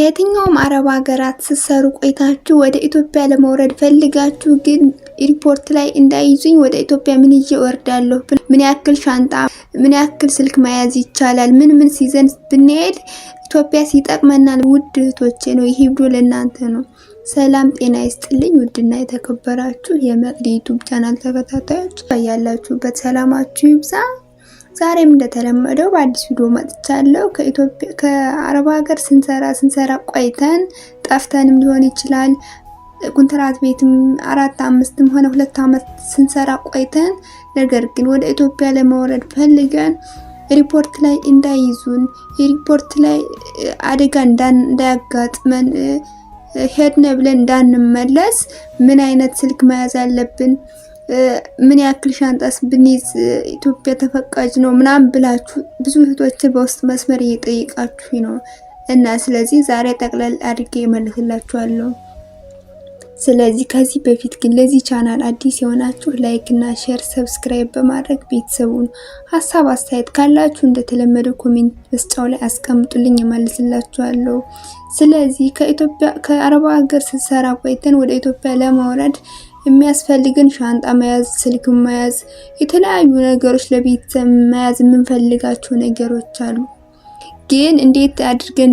ከየትኛውም አረብ ሀገራት ስትሰሩ ቆይታችሁ ወደ ኢትዮጵያ ለመውረድ ፈልጋችሁ ግን ሪፖርት ላይ እንዳይዙኝ ወደ ኢትዮጵያ ምን ይዤ እወርዳለሁ፣ ምን ያክል ሻንጣ፣ ምን ያክል ስልክ መያዝ ይቻላል፣ ምን ሲዘን ብንሄድ ኢትዮጵያ ሲጠቅመናል። ውድ እህቶቼ ነው ይሄ ቪዲዮ ለእናንተ ነው። ሰላም ጤና ይስጥልኝ። ውድና የተከበራችሁ የመቅዲ ዩቲዩብ ቻናል ተከታታዮች ያላችሁበት ሰላማችሁ ይብዛ። ዛሬም እንደተለመደው በአዲስ ቪዲዮ መጥቻለሁ። ከአረብ ሀገር ስንሰራ ቆይተን ጠፍተንም ሊሆን ይችላል። ኮንትራት ቤትም 4-5 ሆነ 2 አመት ስንሰራ ቆይተን ነገር ግን ወደ ኢትዮጵያ ለመውረድ ፈልገን ሪፖርት ላይ እንዳይዙን፣ ሪፖርት ላይ አደጋ እንዳያጋጥመን፣ ሄድነ ብለን እንዳንመለስ ምን አይነት ስልክ መያዝ አለብን፣ ምን ያክል ሻንጣስ ብንይዝ ኢትዮጵያ ተፈቃጅ ነው ምናምን ብላችሁ ብዙ እህቶች በውስጥ መስመር እየጠየቃችሁ ነው እና ስለዚህ ዛሬ ጠቅለል አድርጌ እመልስላችኋለሁ። ስለዚህ ከዚህ በፊት ግን ለዚህ ቻናል አዲስ የሆናችሁ ላይክ እና ሼር ሰብስክራይብ በማድረግ ቤተሰቡን ሀሳብ አስተያየት ካላችሁ እንደተለመደው ኮሜንት መስጫው ላይ አስቀምጡልኝ እመልስላችኋለሁ። ስለዚህ ከአረብ ሀገር ስንሰራ ቆይተን ወደ ኢትዮጵያ ለመውረድ የሚያስፈልግን ሻንጣ መያዝ፣ ስልክ መያዝ፣ የተለያዩ ነገሮች ለቤተሰብ መያዝ የምንፈልጋቸው ነገሮች አሉ። ግን እንዴት አድርገን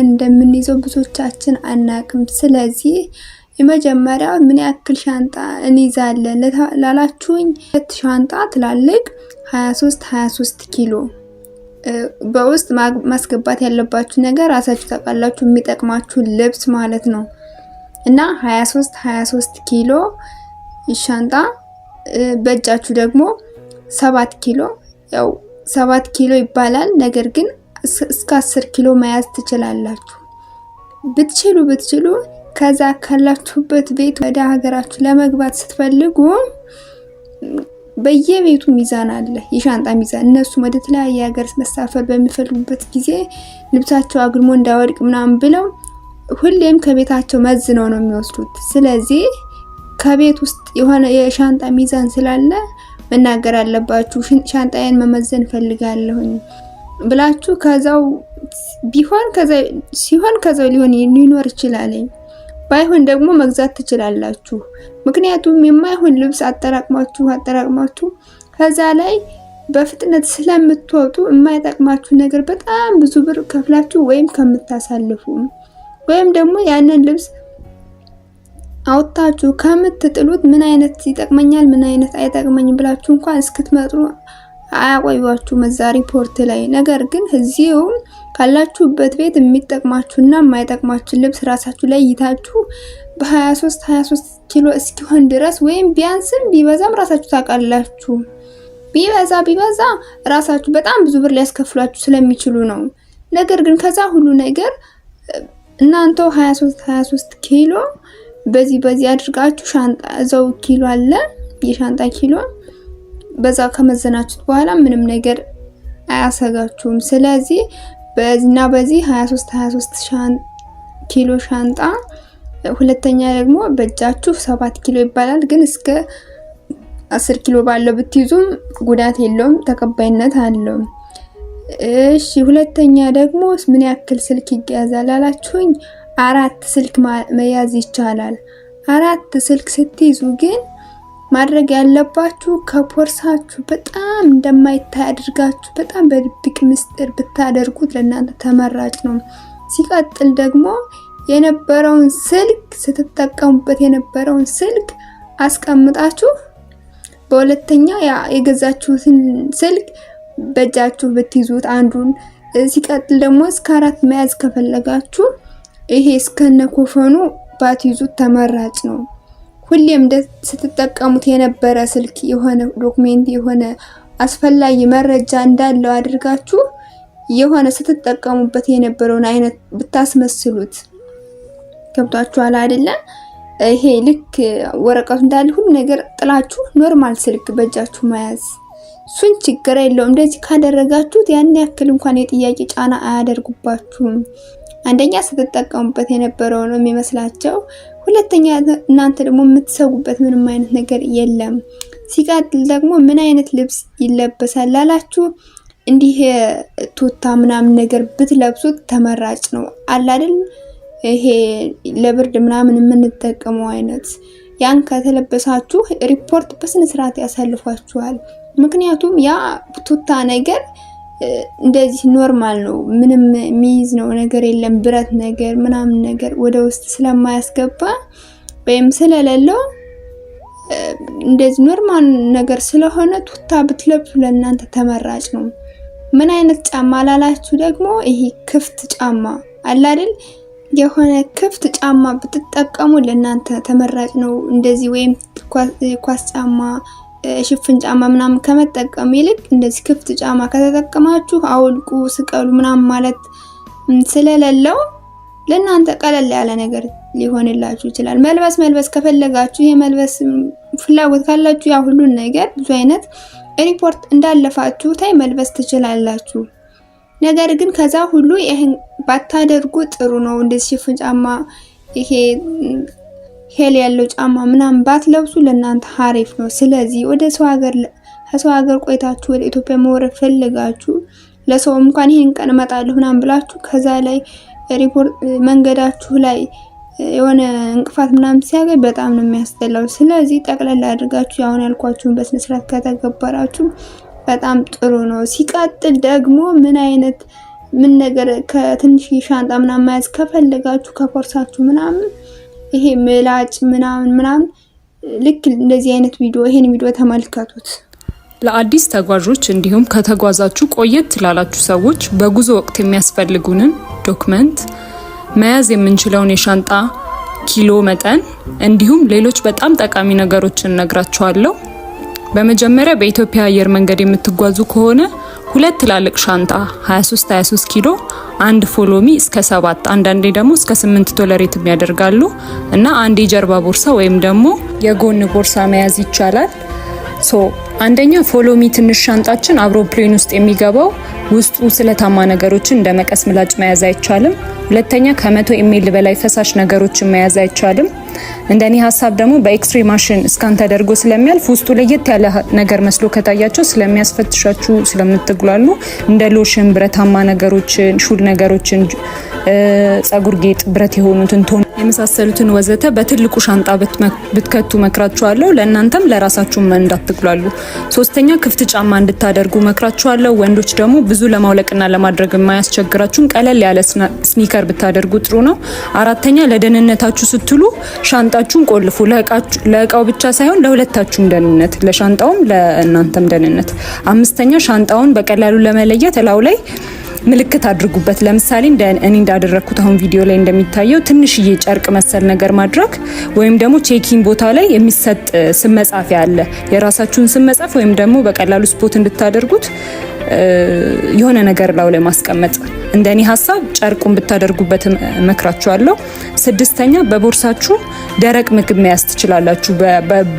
እንደምንይዘው ብዙዎቻችን አናቅም። ስለዚህ የመጀመሪያው ምን ያክል ሻንጣ እንይዛለን ላላችሁኝ፣ 2 ሻንጣ ትላልቅ 23 ኪሎ በውስጥ ማስገባት ያለባችሁ ነገር ራሳችሁ ታውቃላችሁ፣ የሚጠቅማችሁ ልብስ ማለት ነው። እና 23 ኪሎ ሻንጣ፣ በእጃችሁ ደግሞ 7 ኪሎ፣ ያው 7 ኪሎ ይባላል። ነገር ግን እስከ 10 ኪሎ መያዝ ትችላላችሁ። ብትችሉ ከዛ ካላችሁበት ቤት ወደ ሀገራችሁ ለመግባት ስትፈልጉ በየቤቱ ሚዛን አለ፣ የሻንጣ ሚዛን። እነሱ ወደ ተለያየ ሀገር መሳፈር በሚፈልጉበት ጊዜ ልብሳቸው አግድሞ እንዳይወድቅ ምናምን ብለው ሁሌም ከቤታቸው መዝነው ነው የሚወስዱት። ስለዚህ ከቤት ውስጥ የሆነ የሻንጣ ሚዛን ስላለ መናገር አለባችሁ። ሻንጣዬን መመዘን ፈልጋለሁኝ ብላችሁ ከዛው ከዛው ሊኖር ይችላል። ባይሆን ደግሞ መግዛት ትችላላችሁ። ምክንያቱም የማይሆን ልብስ አጠራቅማችሁ ከዛ ላይ በፍጥነት ስለምትወጡ የማይጠቅማችሁ ነገር በጣም ብዙ ብር ከፍላችሁ ወይም ከምታሳልፉ ወይም ደግሞ ያንን ልብስ አውጣችሁ ከምትጥሉት ምን አይነት ይጠቅመኛል ምን አይነት አይጠቅመኝም ብላችሁ እንኳን እስክትመጡ አያቆዩአችሁ መዛ ሪፖርት ላይ። ነገር ግን እዚሁ ካላችሁበት ቤት የሚጠቅማችሁና የማይጠቅማችሁ ልብስ ራሳችሁ ላይ ይታችሁ በ23 ኪሎ እስኪሆን ድረስ ወይም ቢያንስም ቢበዛም ራሳችሁ ታውቃላችሁ። ቢበዛ ራሳችሁ በጣም ብዙ ብር ሊያስከፍሏችሁ ስለሚችሉ ነው። ነገር ግን ከዛ ሁሉ ነገር እናንተው 23 ኪሎ በዚህ አድርጋችሁ ሻንጣ እዛው ኪሎ አለ የሻንጣ ኪሎ በዛ ከመዘናችሁት በኋላ ምንም ነገር አያሰጋችሁም። ስለዚህ በዚህ 23 ኪሎ ሻንጣ፣ ሁለተኛ ደግሞ በእጃችሁ 7 ኪሎ ይባላል። ግን እስከ 10 ኪሎ ባለው ብትይዙም ጉዳት የለውም፣ ተቀባይነት አለው። እሺ ሁለተኛ ደግሞ ምን ያክል ስልክ ይያዛል አላችሁኝ? 4 ስልክ መያዝ ይቻላል። 4 ስልክ ስትይዙ ግን ማድረግ ያለባችሁ ከፖርሳችሁ በጣም እንደማይታይ አድርጋችሁ በጣም በድብቅ ምስጢር ብታደርጉት ለእናንተ ተመራጭ ነው። ሲቀጥል ደግሞ የነበረውን ስልክ ስትጠቀሙበት የነበረውን ስልክ አስቀምጣችሁ በሁለተኛ የገዛችሁትን ስልክ በእጃችሁ ብትይዙት አንዱን። ሲቀጥል ደግሞ እስከ 4 መያዝ ከፈለጋችሁ ይሄ እስከነ ኮፈኑ ባትይዙት ተመራጭ ነው። ሁሌም ስትጠቀሙት የነበረ ስልክ የሆነ ዶክሜንት የሆነ አስፈላጊ መረጃ እንዳለው አድርጋችሁ የሆነ ስትጠቀሙበት የነበረውን አይነት ብታስመስሉት። ገብቷችኋል አይደለ? ይሄ ልክ ወረቀቱ እንዳለ ሁሉ ነገር ጥላችሁ ኖርማል ስልክ በእጃችሁ መያዝ እሱን ችግር የለውም። እንደዚህ ካደረጋችሁት ያን ያክል እንኳን የጥያቄ ጫና አያደርጉባችሁም። አንደኛ ስትጠቀሙበት የነበረው ነው የሚመስላቸው፣ ሁለተኛ እናንተ ደግሞ የምትሰጉበት ምንም አይነት ነገር የለም። ሲቀጥል ደግሞ ምን አይነት ልብስ ይለበሳል ላላችሁ እንዲህ ቱታ ምናምን ነገር ብትለብሱት ተመራጭ ነው አለ አይደል? ይሄ ለብርድ ምናምን የምንጠቀመው አይነት ያን ከተለበሳችሁ ሪፖርት በስነ ስርዓት ያሳልፏችኋል። ምክንያቱም ያ ቱታ ነገር እንደዚህ ኖርማል ነው፣ ምንም የሚይዝ ነው ነገር የለም፣ ብረት ነገር ምናምን ነገር ወደ ውስጥ ስለማያስገባ ወይም ስለሌለው እንደዚህ ኖርማል ነገር ስለሆነ ቱታ ብትለብሱ ለእናንተ ተመራጭ ነው። ምን አይነት ጫማ ላላችሁ ደግሞ ይሄ ክፍት ጫማ አለ አይደል? የሆነ ክፍት ጫማ ብትጠቀሙ ለእናንተ ተመራጭ ነው። እንደዚህ ወይም ኳስ ጫማ፣ ሽፍን ጫማ ምናምን ከመጠቀም ይልቅ እንደዚህ ክፍት ጫማ ከተጠቀማችሁ አውልቁ፣ ስቀሉ ምናምን ማለት ስለሌለው ለእናንተ ቀለል ያለ ነገር ሊሆንላችሁ ይችላል። መልበስ ከፈለጋችሁ የመልበስ ፍላጎት ካላችሁ ያ ሁሉን ነገር ብዙ አይነት ሪፖርት እንዳለፋችሁ ታይ መልበስ ትችላላችሁ። ነገር ግን ከዛ ሁሉ ይሄን ባታደርጉ ጥሩ ነው። እንደዚህ ሽፍን ጫማ ይሄ ሄል ያለው ጫማ ምናምን ባትለብሱ ለእናንተ አሪፍ ነው። ስለዚህ ወደ ከሰው ሀገር ቆይታችሁ ወደ ኢትዮጵያ መውረድ ፈልጋችሁ ለሰው እንኳን ይሄን ቀን እመጣለሁ ምናምን ብላችሁ ከዛ ላይ ሪፖርት መንገዳችሁ ላይ የሆነ እንቅፋት ምናምን ሲያገኝ በጣም ነው የሚያስጠላው። ስለዚህ ጠቅለል አድርጋችሁ ያሁን ያልኳችሁን በስነ ስርዓት ከተገበራችሁ በጣም ጥሩ ነው። ሲቀጥል ደግሞ ምን ነገር ከትንሽ ሻንጣ ምናምን መያዝ ከፈለጋችሁ ከፖርሳችሁ ምናምን ይሄ ምላጭ ምናምን ልክ እንደዚህ አይነት ይሄን ቪዲዮ ተመልከቱት። ለአዲስ ተጓዦች እንዲሁም ከተጓዛችሁ ቆየት ላላችሁ ሰዎች በጉዞ ወቅት የሚያስፈልጉንን ዶክመንት መያዝ የምንችለውን የሻንጣ ኪሎ መጠን እንዲሁም ሌሎች በጣም ጠቃሚ ነገሮችን ነግራችኋለሁ። በመጀመሪያ በኢትዮጵያ አየር መንገድ የምትጓዙ ከሆነ 2 ትላልቅ ሻንጣ 23 ኪሎ፣ አንድ ፎሎሚ እስከ 7 አንዳንዴ ደግሞ እስከ 8 ቶለሬት የሚያደርጋሉ እና አንድ የጀርባ ቦርሳ ወይም ደግሞ የጎን ቦርሳ መያዝ ይቻላል። አንደኛ ፎሎሚ ትንሽ ሻንጣችን አውሮፕላን ውስጥ የሚገባው ውስጡ ስለታማ ነገሮችን እንደ መቀስ ምላጭ መያዝ አይቻልም። ሁለተኛ ከ100 ኤምኤል በላይ ፈሳሽ ነገሮችን መያዝ አይቻልም። እንደኔ ሀሳብ ደግሞ በኤክስሬ ማሽን እስካን ተደርጎ ስለሚያልፍ ውስጡ ለየት ያለ ነገር መስሎ ከታያቸው ስለሚያስፈትሻችሁ ስለምትጉላሉ እንደ ሎሽን፣ ብረታማ ነገሮችን፣ ሹል ነገሮችን፣ ጸጉር ጌጥ፣ ብረት የሆኑትን ቶን የመሳሰሉትን ወዘተ በትልቁ ሻንጣ ብትከቱ መክራችኋለሁ። ለእናንተም ለራሳችሁም እንዳትጉላሉ። ሶስተኛ ክፍት ጫማ እንድታደርጉ መክራችኋለሁ። ወንዶች ደግሞ ብዙ ለማውለቅና ለማድረግ የማያስቸግራችሁን ቀለል ያለ ስኒከር ብታደርጉ ጥሩ ነው። አራተኛ ለደህንነታችሁ ስትሉ ሻንጣችሁን ቆልፉ። ለእቃው ብቻ ሳይሆን ለሁለታችሁም ደህንነት፣ ለሻንጣውም ለእናንተም ደህንነት። አምስተኛ ሻንጣውን በቀላሉ ለመለየት እላው ላይ ምልክት አድርጉበት። ለምሳሌ እኔ እንዳደረኩት አሁን ቪዲዮ ላይ እንደሚታየው ትንሽዬ ጨርቅ መሰል ነገር ማድረግ ወይም ደግሞ ቼኪንግ ቦታ ላይ የሚሰጥ ስም መጻፊያ አለ። የራሳችሁን ስም መጻፍ ወይም ደግሞ በቀላሉ ስፖት እንድታደርጉት የሆነ ነገር ላይ ማስቀመጥ። እንደኔ ሀሳብ ጨርቁን ብታደርጉበት መክራችኋለሁ። ስድስተኛ በቦርሳችሁ ደረቅ ምግብ መያዝ ትችላላችሁ።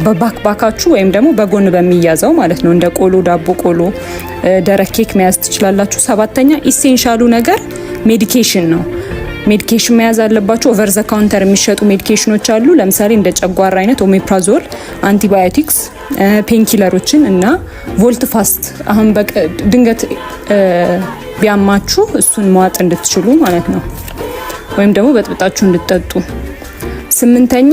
በባክባካችሁ ወይም ደግሞ በጎን በሚያዘው ማለት ነው። እንደ ቆሎ፣ ዳቦ ቆሎ፣ ደረቅ ኬክ መያዝ ትችላላችሁ። ሰባተኛ ኢሴንሻሉ ነገር ሜዲኬሽን ነው። ሜዲኬሽን መያዝ አለባችሁ። ኦቨር ዘ ካውንተር የሚሸጡ ሜዲኬሽኖች አሉ። ለምሳሌ እንደ ጨጓራ አይነት ኦሜፕራዞል፣ አንቲባዮቲክስ፣ ፔንኪለሮችን እና ቮልት ፋስት አሁን ድንገት ቢያማችሁ እሱን መዋጥ እንድትችሉ ማለት ነው፣ ወይም ደግሞ በጥብጣችሁ እንድትጠጡ። ስምንተኛ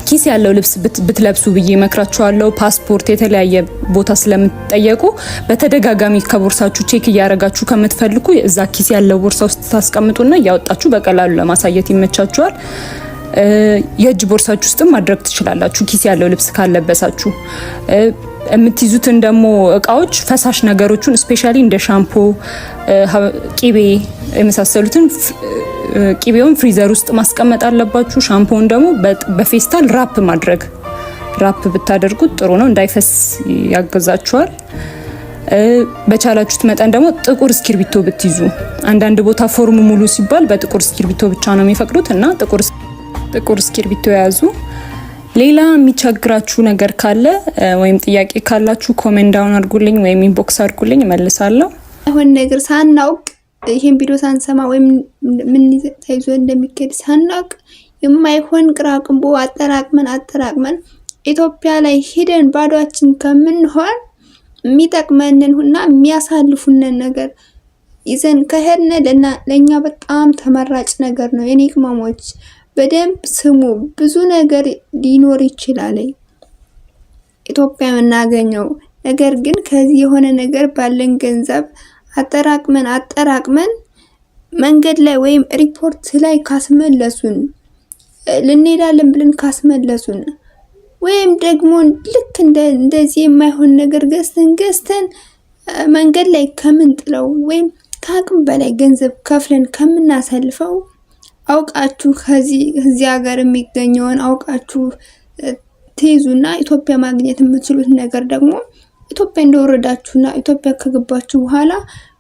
ኪስ ያለው ልብስ ብትለብሱ ብዬ መክራችኋለሁ። ፓስፖርት፣ የተለያየ ቦታ ስለምትጠየቁ በተደጋጋሚ ከቦርሳችሁ ቼክ እያደረጋችሁ ከምትፈልጉ እዛ ኪስ ያለው ቦርሳ ውስጥ ታስቀምጡና እያወጣችሁ በቀላሉ ለማሳየት ይመቻችኋል። የእጅ ቦርሳችሁ ውስጥም ማድረግ ትችላላችሁ ኪስ ያለው ልብስ ካለበሳችሁ። የምትይዙትን ደግሞ እቃዎች ፈሳሽ ነገሮችን ስፔሻሊ እንደ ሻምፖ፣ ቂቤ የመሳሰሉትን ቂቤውን ፍሪዘር ውስጥ ማስቀመጥ አለባችሁ። ሻምፖውን ደግሞ በፌስታል ራፕ ብታደርጉት ጥሩ ነው፣ እንዳይፈስ ያገዛችኋል። በቻላችሁት መጠን ደግሞ ጥቁር እስክርቢቶ ብትይዙ። አንዳንድ ቦታ ፎርም ሙሉ ሲባል በጥቁር እስክርቢቶ ብቻ ነው የሚፈቅዱት እና ጥቁር እስክርቢቶ የያዙ። ሌላ የሚቸግራችሁ ነገር ካለ ወይም ጥያቄ ካላችሁ ኮሜንት ዳውን አድርጉልኝ ወይም ኢንቦክስ አድርጉልኝ እመልሳለሁ። አሁን ነገር ሳናውቅ ይሄን ቪዲዮ ሳንሰማ ወይም ምን ተይዞ እንደሚከድ ሳናውቅ የማይሆን ቅራቅንቦ አጠራቅመን ኢትዮጵያ ላይ ሄደን ባዶአችን ከምንሆን የሚጠቅመንንና የሚያሳልፉንን ነገር ይዘን ከሄድን ለኛ በጣም ተመራጭ ነገር ነው። የኔ ቅመሞች በደንብ ስሙ። ብዙ ነገር ሊኖር ይችላል ኢትዮጵያ የምናገኘው ነገር ግን ከዚህ የሆነ ነገር ባለን ገንዘብ አጠራቅመን መንገድ ላይ ወይም ሪፖርት ላይ ካስመለሱን ልንሄዳለን ብለን ካስመለሱን ወይም ደግሞ ልክ እንደዚህ የማይሆን ነገር ገዝተን መንገድ ላይ ከምንጥለው ወይም ከአቅም በላይ ገንዘብ ከፍለን ከምናሳልፈው አውቃችሁ ከዚህ ሀገር የሚገኘውን አውቃችሁ ትይዙና ኢትዮጵያ ማግኘት የምትችሉት ነገር ደግሞ ኢትዮጵያ እንደወረዳችሁና ኢትዮጵያ ከገባችሁ በኋላ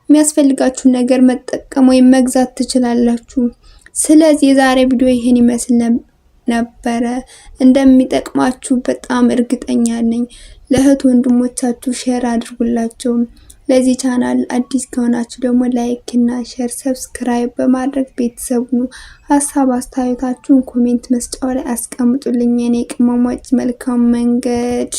የሚያስፈልጋችሁ ነገር መጠቀም ወይም መግዛት ትችላላችሁ። ስለዚህ የዛሬ ቪዲዮ ይሄን ይመስል ነበረ። እንደሚጠቅማችሁ በጣም እርግጠኛ ነኝ። ለእህት ወንድሞቻችሁ ሼር አድርጉላቸው። ለዚህ ቻናል አዲስ ከሆናችሁ ደግሞ ላይክ እና ሼር ሰብስክራይብ በማድረግ ቤተሰቡ ሀሳብ አስተያየታችሁን ኮሜንት መስጫው ላይ አስቀምጡልኝ። የኔ ቅመሞች መልካም መንገድ